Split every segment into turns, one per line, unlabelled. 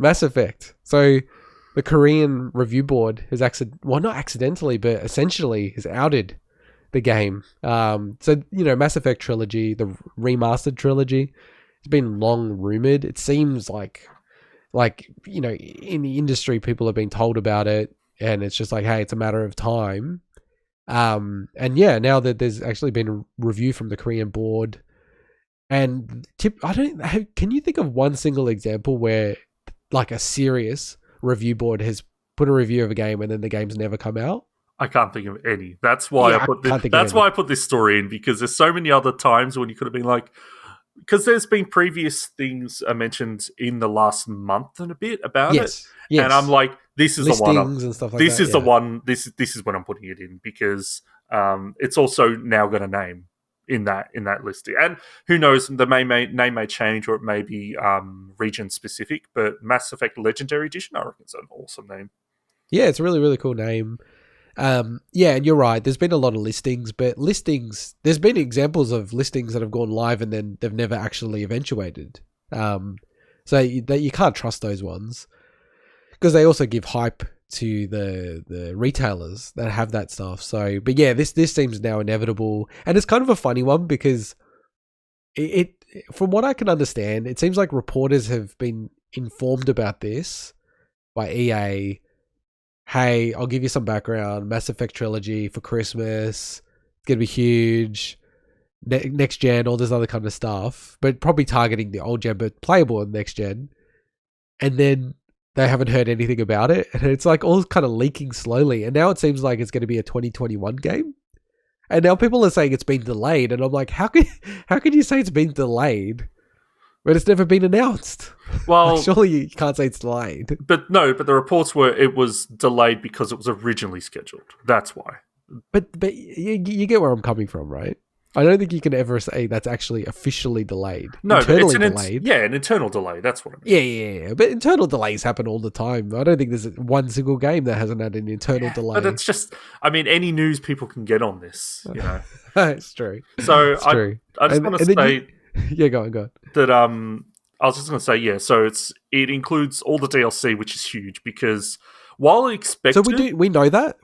Mass Effect. So the Korean review board has not accidentally, but essentially has outed the game. So, Mass Effect Trilogy, the Remastered Trilogy, it's been long rumored. It seems like, in the industry, people have been told about it, and it's just like, hey, it's a matter of time. And yeah, now that there's actually been a review from the Korean board, and can you think of one single example where like a serious review board has put a review of a game and then the game's never come out?
I can't think of any. That's why I put this story in, because there's so many other times when you could have been like, because there's been previous things mentioned in the last month and a bit about it. Yes. And I'm like, this is
listings
the one.
And stuff like
this
that,
is the one. This is when I'm putting it in, because it's also now got a name in that listing. And who knows, the name may change, or it may be region specific. But Mass Effect Legendary Edition, I reckon it's an awesome name.
Yeah, it's a really, really cool name. Yeah, and you're right. There's been a lot of listings, but there's been examples of listings that have gone live and then they've never actually eventuated. So you can't trust those ones, because they also give hype to the retailers that have that stuff. So, but yeah, this seems now inevitable, and it's kind of a funny one because it from what I can understand, it seems like reporters have been informed about this by EA. Hey, I'll give you some background. Mass Effect Trilogy for Christmas. It's going to be huge. Next gen, all this other kind of stuff. But probably targeting the old gen, but playable in next gen. And then they haven't heard anything about it. And it's like all kind of leaking slowly. And now it seems like it's going to be a 2021 game. And now people are saying it's been delayed. And I'm like, how can you say it's been delayed, but it's never been announced? Well, like, surely you can't say it's delayed.
But the reports were it was delayed because it was originally scheduled. That's why.
But you get where I'm coming from, right? I don't think you can ever say that's actually officially delayed.
No, internally but it's delayed. An internal delay. That's what I
mean. Yeah. But internal delays happen all the time. I don't think there's one single game that hasn't had an internal delay.
But it's just, any news people can get on this,
It's true.
So I just want to say...
Yeah, go on.
That I was just going to say, yeah. So it includes all the DLC, which is huge, because while expected,
so we know that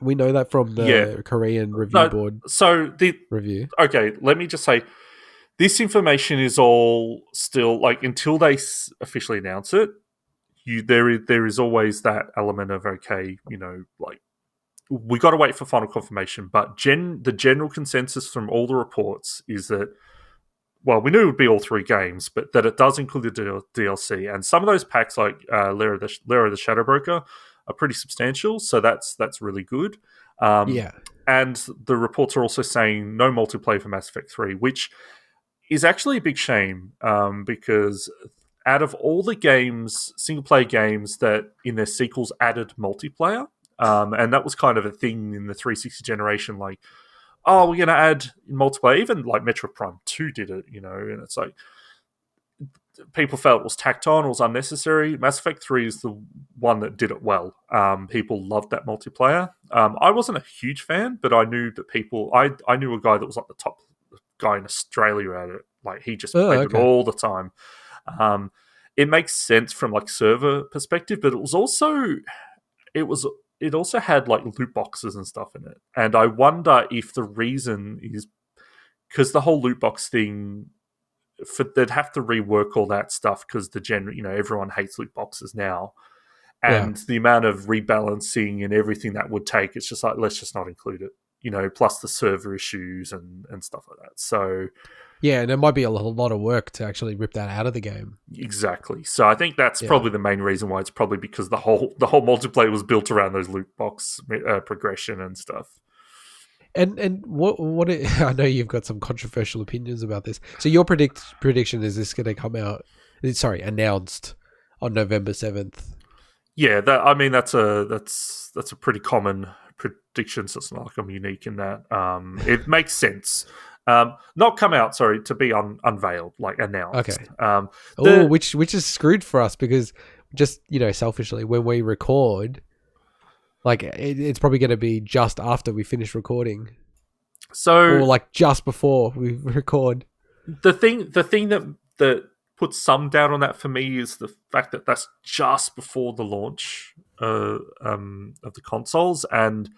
from the Korean review board.
So the
review.
Okay, let me just say, this information is all still like until they officially announce it. There is always that element of like we got to wait for final confirmation. But the general consensus from all the reports is that. Well, we knew it would be all three games, but that it does include the DLC, and some of those packs, like Lair of the Shadow Broker, are pretty substantial. So that's really good. And the reports are also saying no multiplayer for Mass Effect 3, which is actually a big shame, because out of all the games, single player games that in their sequels added multiplayer, and that was kind of a thing in the 360 generation, like. Oh, we're going to add multiplayer. Even like Metroid Prime 2 did it, and it's like people felt it was tacked on, it was unnecessary. Mass Effect 3 is the one that did it well. People loved that multiplayer. I wasn't a huge fan, but I knew that people... I knew a guy that was like the top guy in Australia at it. Like, he just played it all the time. It makes sense from like server perspective, but it also had like loot boxes and stuff in it. And I wonder if the reason is because the whole loot box thing, they'd have to rework all that stuff because everyone hates loot boxes now. And the amount of rebalancing and everything that would take, it's just like, let's just not include it, plus the server issues and stuff like that. So...
Yeah, and it might be a lot of work to actually rip that out of the game.
Exactly. So I think that's probably the main reason why. It's probably because the whole multiplayer was built around those loot box progression and stuff.
And what I know you've got some controversial opinions about this. So your prediction is this going to come out? Announced on November 7th.
Yeah, that's a pretty common prediction. So it's not like I'm unique in that. It makes sense. Not come out, sorry, to be unveiled, like announced.
Okay. Which is screwed for us because just, selfishly, when we record, like it's probably going to be just after we finish recording. Or like just before we record.
The thing that put some doubt on that for me is the fact that that's just before the launch of the consoles, and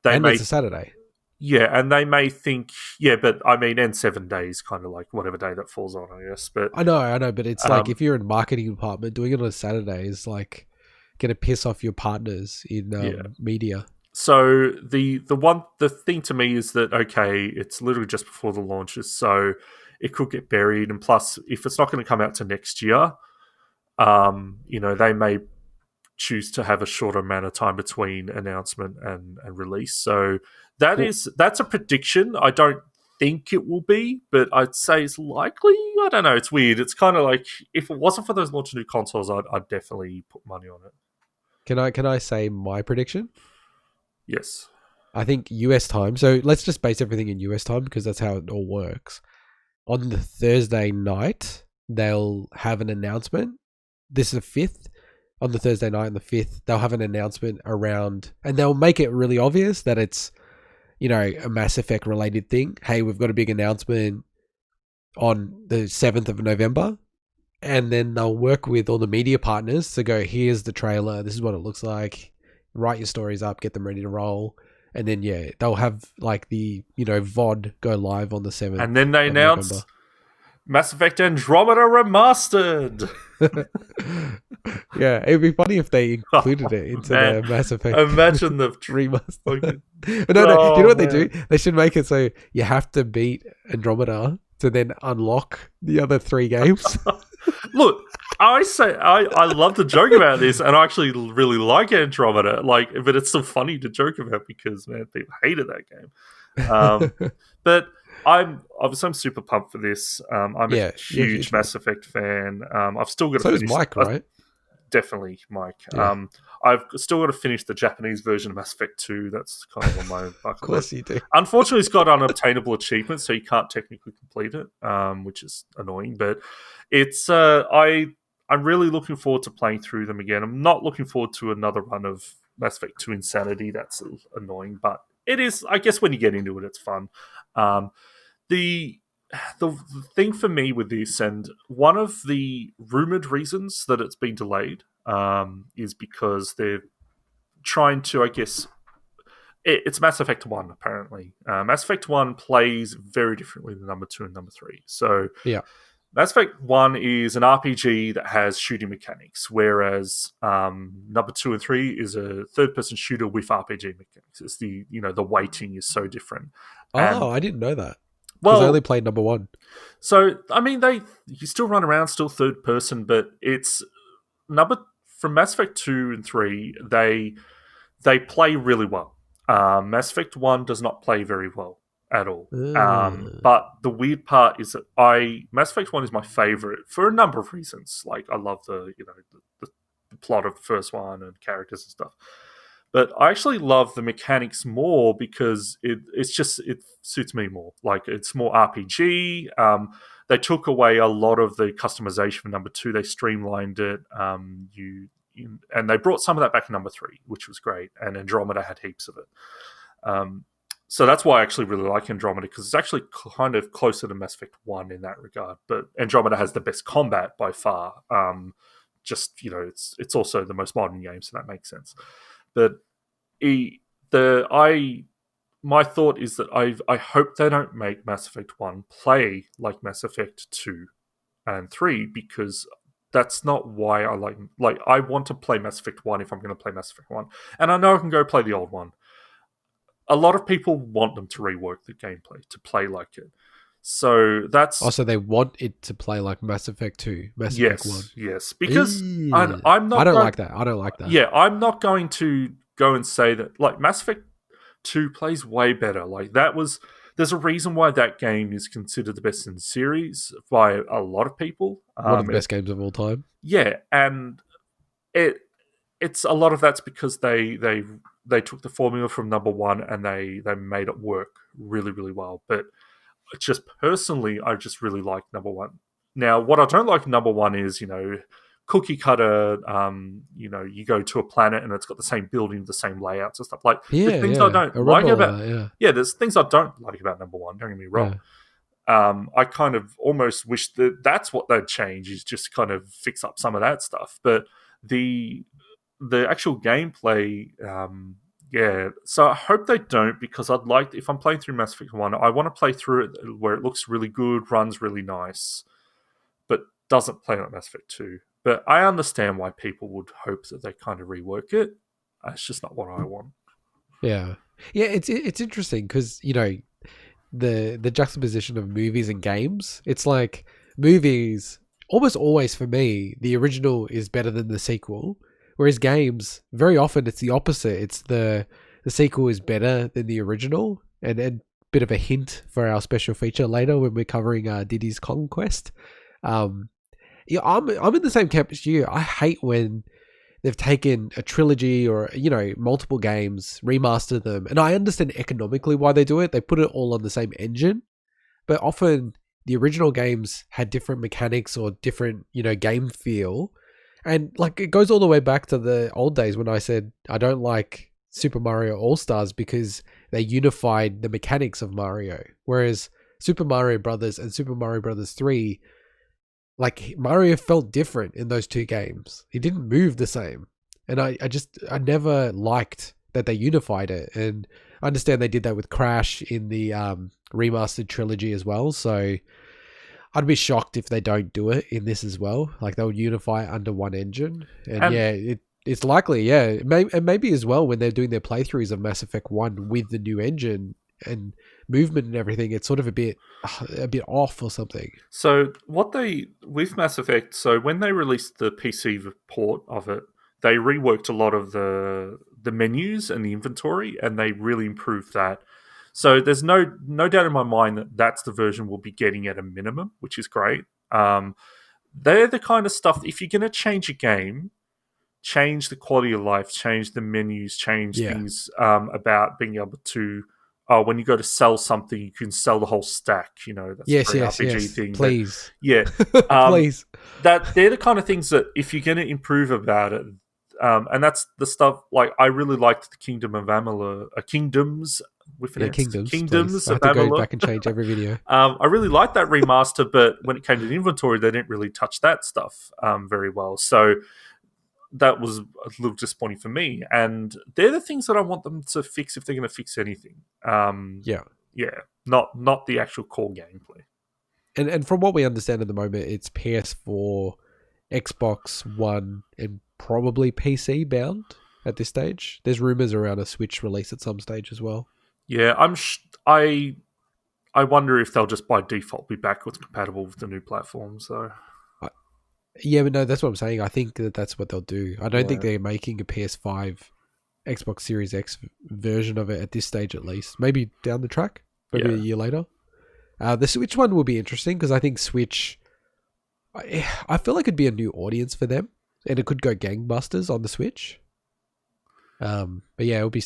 they
And
may
it's a Saturday.
and they may think but I mean, and 7 days, kind of like whatever day that falls on, I guess. But
I know, but it's like
um,
if you're in marketing department, doing it on a Saturday is like gonna piss off your partners in
yeah.
media.
So the thing to me is that, okay, it's literally just before the launches, so it could get buried, and plus, if it's not going to come out to next year, they may choose to have a shorter amount of time between announcement and release. So
Well,
that's a prediction. I don't think it will be, but I'd say it's likely. I don't know. It's weird. It's kind of like, if it wasn't for those launching new consoles, I'd definitely put money on it.
can I say my prediction?
Yes.
I think US time. So let's just base everything in US time because that's how it all works. On the Thursday night, they'll have an announcement. This is the 5th. On the Thursday night and the 5th, they'll have an announcement around, and they'll make it really obvious that it's, a Mass Effect related thing. Hey, we've got a big announcement on the 7th of November. And then they'll work with all the media partners to go, here's the trailer. This is what it looks like. Write your stories up, get them ready to roll. And then, they'll have like the, VOD go live on the 7th.
And then they
of
announce
November.
Mass Effect Andromeda Remastered.
Yeah, it'd be funny if they included it into the Mass Effect.
Imagine the
remaster. No, you know what they do? They should make it so you have to beat Andromeda to then unlock the other 3 games.
Look, I love to joke about this, and I actually really like Andromeda. But it's still funny to joke about because, man, people hated that game. But I'm super pumped for this. I'm a huge Mass Effect fan. I've still got to finish.
So is Mike, right?
Definitely, Mike.
Yeah.
I've still got to finish the Japanese version of Mass Effect 2. That's kind of on my bucket list.
Of course you do.
Unfortunately, it's got unobtainable achievements, so you can't technically complete it, which is annoying. But it's I'm really looking forward to playing through them again. I'm not looking forward to another run of Mass Effect 2 Insanity. That's annoying, but it is. I guess when you get into it, it's fun. The thing for me with this, and one of the rumored reasons that it's been delayed, is because they're trying to, I guess, it's Mass Effect 1, apparently. Mass Effect 1 plays very differently than number 2 and number 3. So,
yeah.
Mass Effect 1 is an RPG that has shooting mechanics, whereas number 2 and 3 is a third-person shooter with RPG mechanics. It's the weighting is so different.
I didn't know that.
Well,
because I only played number 1.
So, I mean, you still run around, still third person, but it's from Mass Effect 2 and 3, they play really well. Mass Effect 1 does not play very well at all. But the weird part is that Mass Effect 1 is my favorite for a number of reasons. Like, I love the plot of the first one and characters and stuff. But I actually love the mechanics more because it suits me more. Like, it's more RPG. They took away a lot of the customization for number 2. They streamlined it. And they brought some of that back in number 3, which was great. And Andromeda had heaps of it. So that's why I actually really like Andromeda, because it's actually kind of closer to Mass Effect 1 in that regard. But Andromeda has the best combat by far. It's also the most modern game, so that makes sense. But my thought is that I hope they don't make Mass Effect 1 play like Mass Effect 2 and 3, because that's not why I like I want to play Mass Effect 1 if I'm going to play Mass Effect 1. And I know I can go play the old one. A lot of people want them to rework the gameplay to play like it. So that's...
Also, they want it to play like Mass Effect 2, Mass Effect 1.
Yes, because I'm not...
I don't like that.
Yeah, I'm not going to go and say that, like, Mass Effect 2 plays way better. Like, there's a reason why that game is considered the best in the series by a lot of people.
One of the best games of all time.
Yeah, and it's a lot of that's because they took the formula from number 1 and they made it work really, really well. But just personally, I just really like number 1. Now, what I don't like in number 1 is, cookie cutter, you go to a planet and it's got the same building, the same layouts and stuff. Like, there's things I don't like about... Yeah, there's things I don't like about number 1, don't get me wrong. I kind of almost wish that that's what they'd change, is just kind of fix up some of that stuff. But the actual gameplay, yeah. So I hope they don't, because I'd like, if I'm playing through Mass Effect 1, I want to play through it where it looks really good, runs really nice, but doesn't play like Mass Effect 2. But I understand why people would hope that they kind of rework it. It's just not what I want.
Yeah. Yeah, it's interesting because, the juxtaposition of movies and games. It's like movies, almost always for me, the original is better than the sequel. Whereas games, very often it's the opposite. It's the sequel is better than the original. And bit of a hint for our special feature later when we're covering Diddy's Conquest. Yeah, I'm in the same camp as you. I hate when they've taken a trilogy or, multiple games, remastered them. And I understand economically why they do it. They put it all on the same engine. But often the original games had different mechanics or different, game feel. And like it goes all the way back to the old days when I said I don't like Super Mario All-Stars because they unified the mechanics of Mario. Whereas Super Mario Brothers and Super Mario Brothers 3, like Mario felt different in those two games. He didn't move the same. And I never liked that they unified it. And I understand they did that with Crash in the Remastered Trilogy as well. So I'd be shocked if they don't do it in this as well. Like they'll unify under one engine. And yeah, it's likely, yeah. Maybe as well when they're doing their playthroughs of Mass Effect 1 with the new engine and movement and everything, it's sort of a bit off or something.
So what they, with Mass Effect, so when they released the PC port of it, they reworked a lot of the menus and the inventory, and they really improved that. So there's no doubt in my mind that that's the version we'll be getting at a minimum, which is great. They're the kind of stuff, if you're going to change a game, change the quality of life, change the menus, change things about being able to, when you go to sell something, you can sell the whole stack. That's a very RPG thing.
Please.
Please. That they're the kind of things that if you're going to improve about it, and that's the stuff, like I really liked the Kingdom of Amalur, Kingdoms with an Kingdoms
I have
of
to go
Amalur.
back and change every video.
I really liked that remaster, but when it came to the inventory, they didn't really touch that stuff very well. So that was a little disappointing for me. And they're the things that I want them to fix if they're going to fix anything. Not the actual core gameplay.
And from what we understand at the moment, it's PS4, Xbox One, and probably PC bound at this stage. There's rumors around a Switch release at some stage as well.
Yeah, I wonder if they'll just by default be backwards compatible with the new platforms, though.
Yeah, but no, that's what I'm saying. I think that's what they'll do. I don't think they're making a PS5, Xbox Series X version of it at this stage, at least. Maybe down the track, maybe a year later. The Switch one will be interesting because I think Switch, I feel like it'd be a new audience for them, and it could go gangbusters on the Switch. But yeah, it'll be.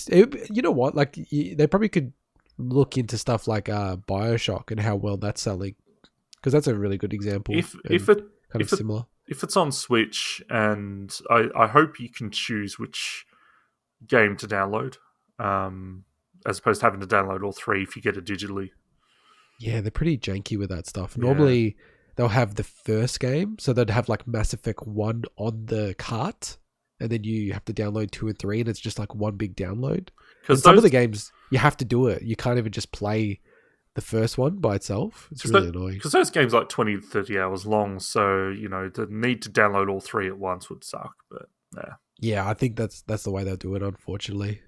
You know what? Like they probably could look into stuff like BioShock and how well that's selling, because that's a really good example. If it's
on Switch, and I hope you can choose which game to download, as opposed to having to download all three if you get it digitally.
Yeah, they're pretty janky with that stuff. Normally, they'll have the first game, so they'd have like Mass Effect 1 on the cart, and then you have to download 2 and 3, and it's just like one big download. Because some of the games, you have to do it. You can't even just play the first one by itself. It's really annoying.
Because those games are like 20 to 30 hours long, so, the need to download all three at once would suck, but yeah.
Yeah, I think that's the way they'll do it, unfortunately.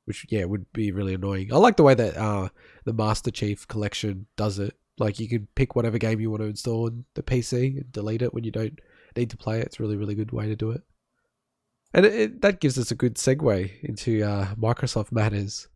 Which, would be really annoying. I like the way that the Master Chief Collection does it. Like, you can pick whatever game you want to install on the PC and delete it when you don't need to play it. It's a really, really good way to do it. And that gives us a good segue into Microsoft matters.